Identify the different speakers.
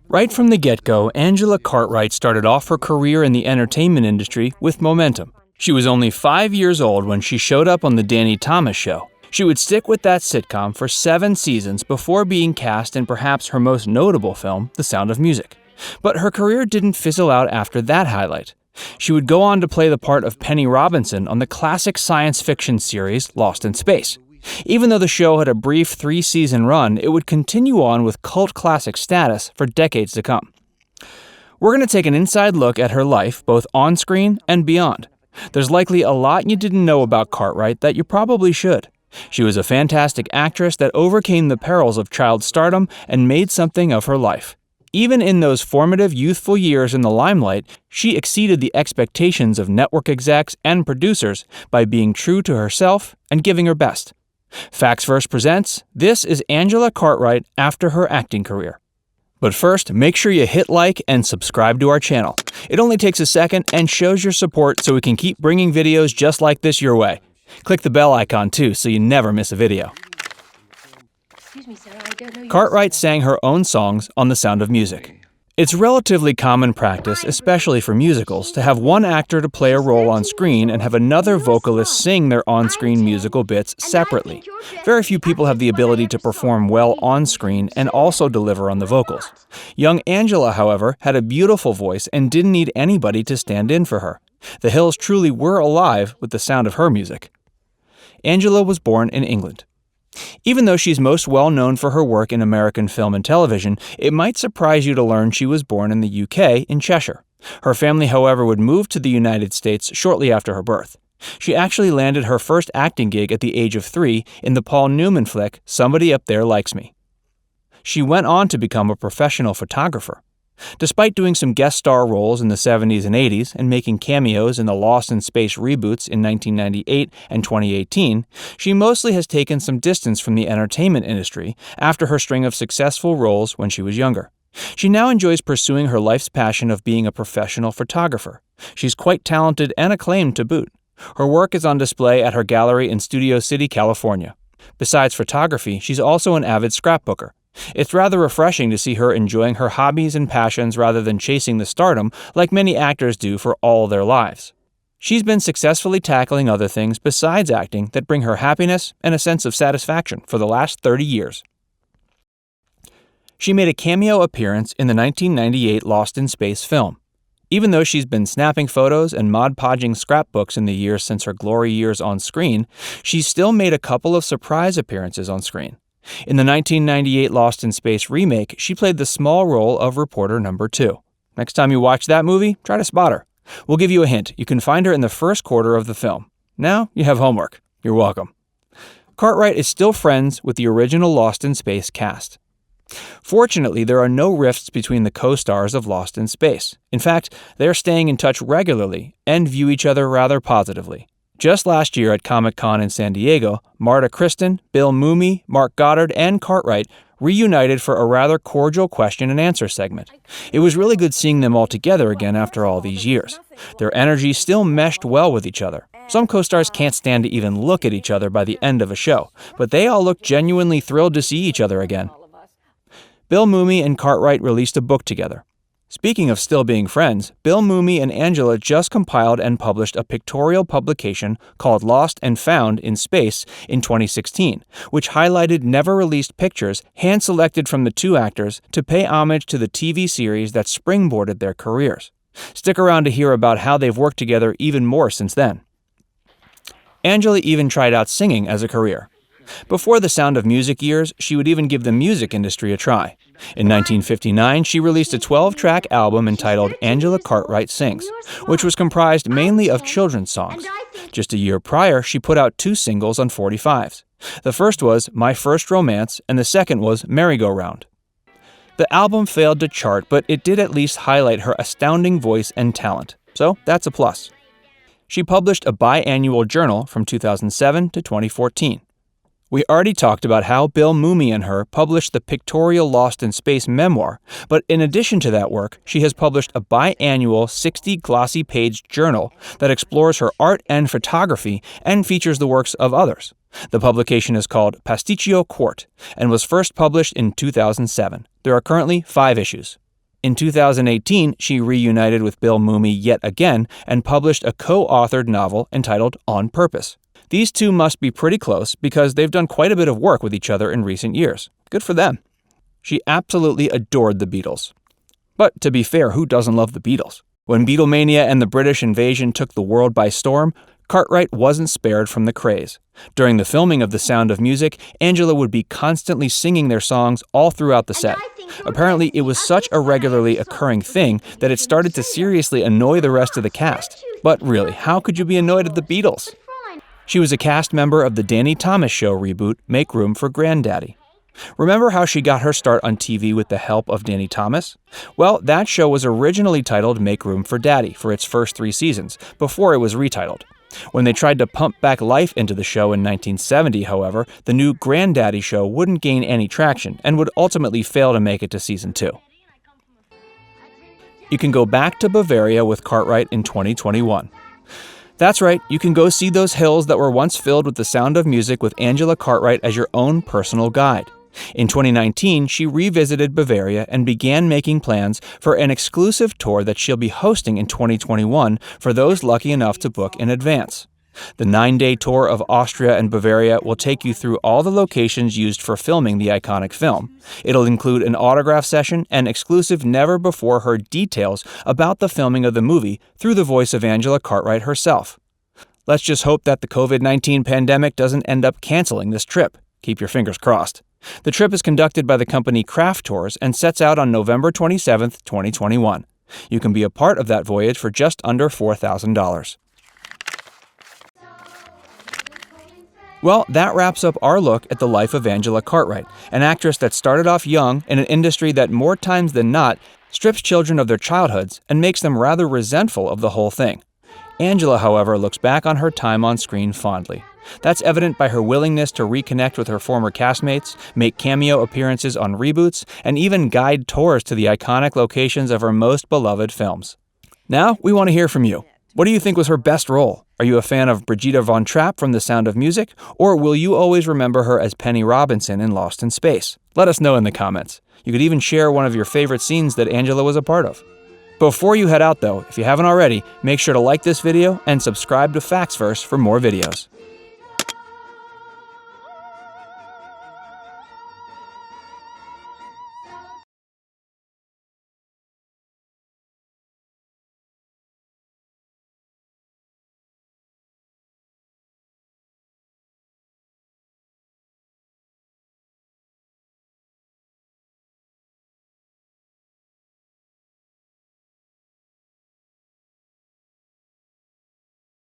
Speaker 1: Right from the get-go, Angela Cartwright started off her career in the entertainment industry with momentum. She was only 5 years old when she showed up on The Danny Thomas Show. She would stick with that sitcom for 7 seasons before being cast in perhaps her most notable film, The Sound of Music. But her career didn't fizzle out after that highlight. She would go on to play the part of Penny Robinson on the classic science fiction series Lost in Space. Even though the show had a brief 3-season run, it would continue on with cult classic status for decades to come. We're going to take an inside look at her life, both on-screen and beyond. There's likely a lot you didn't know about Cartwright that you probably should. She was a fantastic actress that overcame the perils of child stardom and made something of her life. Even in those formative youthful years in the limelight, she exceeded the expectations of network execs and producers by being true to herself and giving her best. Facts Verse presents, this is Angela Cartwright after her acting career. But first, make sure you hit like and subscribe to our channel. It only takes a second and shows your support so we can keep bringing videos just like this your way. Click the bell icon too so you never miss a video.
Speaker 2: Excuse me, sir, I don't know you.
Speaker 1: Cartwright sang her own songs on The Sound of Music. It's relatively common practice, especially for musicals, to have one actor to play a role on screen and have another vocalist sing their on-screen musical bits separately. Very few people have the ability to perform well on screen and also deliver on the vocals. Young Angela, however, had a beautiful voice and didn't need anybody to stand in for her. The Hills truly were alive with the sound of her music. Angela was born in England. Even though she's most well known for her work in American film and television, it might surprise you to learn she was born in the UK in Cheshire. Her family, however, would move to the United States shortly after her birth. She actually landed her first acting gig at the age of 3 in the Paul Newman flick, Somebody Up There Likes Me. She went on to become a professional photographer. Despite doing some guest star roles in the 70s and 80s and making cameos in the Lost in Space reboots in 1998 and 2018, she mostly has taken some distance from the entertainment industry after her string of successful roles when she was younger. She now enjoys pursuing her life's passion of being a professional photographer. She's quite talented and acclaimed to boot. Her work is on display at her gallery in Studio City, California. Besides photography, she's also an avid scrapbooker. It's rather refreshing to see her enjoying her hobbies and passions rather than chasing the stardom like many actors do for all their lives. She's been successfully tackling other things besides acting that bring her happiness and a sense of satisfaction for the last 30 years. She made a cameo appearance in the 1998 Lost in Space film. Even though she's been snapping photos and Mod Podging scrapbooks in the years since her glory years on screen, she's still made a couple of surprise appearances on screen. In the 1998 Lost in Space remake, she played the small role of reporter number 2. Next time you watch that movie, try to spot her. We'll give you a hint. You can find her in the first quarter of the film. Now you have homework. You're welcome. Cartwright is still friends with the original Lost in Space cast. Fortunately, there are no rifts between the co-stars of Lost in Space. In fact, they are staying in touch regularly and view each other rather positively. Just last year at Comic-Con in San Diego, Marta Kristen, Bill Mumy, Mark Goddard, and Cartwright reunited for a rather cordial question and answer segment. It was really good seeing them all together again after all these years. Their energy still meshed well with each other. Some co-stars can't stand to even look at each other by the end of a show, but they all looked genuinely thrilled to see each other again. Bill Mumy and Cartwright released a book together. Speaking of still being friends, Bill Mumy and Angela just compiled and published a pictorial publication called Lost and Found in Space in 2016, which highlighted never-released pictures hand-selected from the two actors to pay homage to the TV series that springboarded their careers. Stick around to hear about how they've worked together even more since then. Angela even tried out singing as a career. Before the Sound of Music years, she would even give the music industry a try. In 1959, she released a 12-track album entitled Angela Cartwright Sings, which was comprised mainly of children's songs. Just a year prior, she put out 2 singles on 45s. The first was My First Romance, and the second was Merry-Go-Round. The album failed to chart, but it did at least highlight her astounding voice and talent, so that's a plus. She published a biannual journal from 2007 to 2014. We already talked about how Bill Mumy and her published the pictorial Lost in Space memoir, but in addition to that work, she has published a biannual 60 glossy-page journal that explores her art and photography and features the works of others. The publication is called Pasticcio Quart and was first published in 2007. There are currently 5 issues. In 2018, she reunited with Bill Mumy yet again and published a co-authored novel entitled On Purpose. These two must be pretty close because they've done quite a bit of work with each other in recent years. Good for them. She absolutely adored the Beatles. But to be fair, who doesn't love the Beatles? When Beatlemania and the British invasion took the world by storm, Cartwright wasn't spared from the craze. During the filming of The Sound of Music, Angela would be constantly singing their songs all throughout the set. Apparently, it was such a regularly occurring thing that it started to seriously annoy the rest of the cast. But really, how could you be annoyed at the Beatles? She was a cast member of the Danny Thomas Show reboot, Make Room for Granddaddy. Remember how she got her start on TV with the help of Danny Thomas? Well, that show was originally titled Make Room for Daddy for its first 3 seasons, before it was retitled. When they tried to pump back life into the show in 1970, however, the new Granddaddy show wouldn't gain any traction and would ultimately fail to make it to season 2. You can go back to Bavaria with Cartwright in 2021. That's right, you can go see those hills that were once filled with The Sound of Music with Angela Cartwright as your own personal guide. In 2019, she revisited Bavaria and began making plans for an exclusive tour that she'll be hosting in 2021 for those lucky enough to book in advance. The 9-day tour of Austria and Bavaria will take you through all the locations used for filming the iconic film. It'll include an autograph session and exclusive never-before-heard details about the filming of the movie through the voice of Angela Cartwright herself. Let's just hope that the COVID-19 pandemic doesn't end up canceling this trip. Keep your fingers crossed. The trip is conducted by the company Craft Tours and sets out on November 27, 2021. You can be a part of that voyage for just under $4,000. Well, that wraps up our look at the life of Angela Cartwright, an actress that started off young in an industry that more times than not strips children of their childhoods and makes them rather resentful of the whole thing. Angela, however, looks back on her time on screen fondly. That's evident by her willingness to reconnect with her former castmates, make cameo appearances on reboots, and even guide tours to the iconic locations of her most beloved films. Now, we want to hear from you. What do you think was her best role? Are you a fan of Brigitte von Trapp from The Sound of Music, or will you always remember her as Penny Robinson in Lost in Space? Let us know in the comments. You could even share one of your favorite scenes that Angela was a part of. Before you head out though, if you haven't already, make sure to like this video and subscribe to Factsverse for more videos.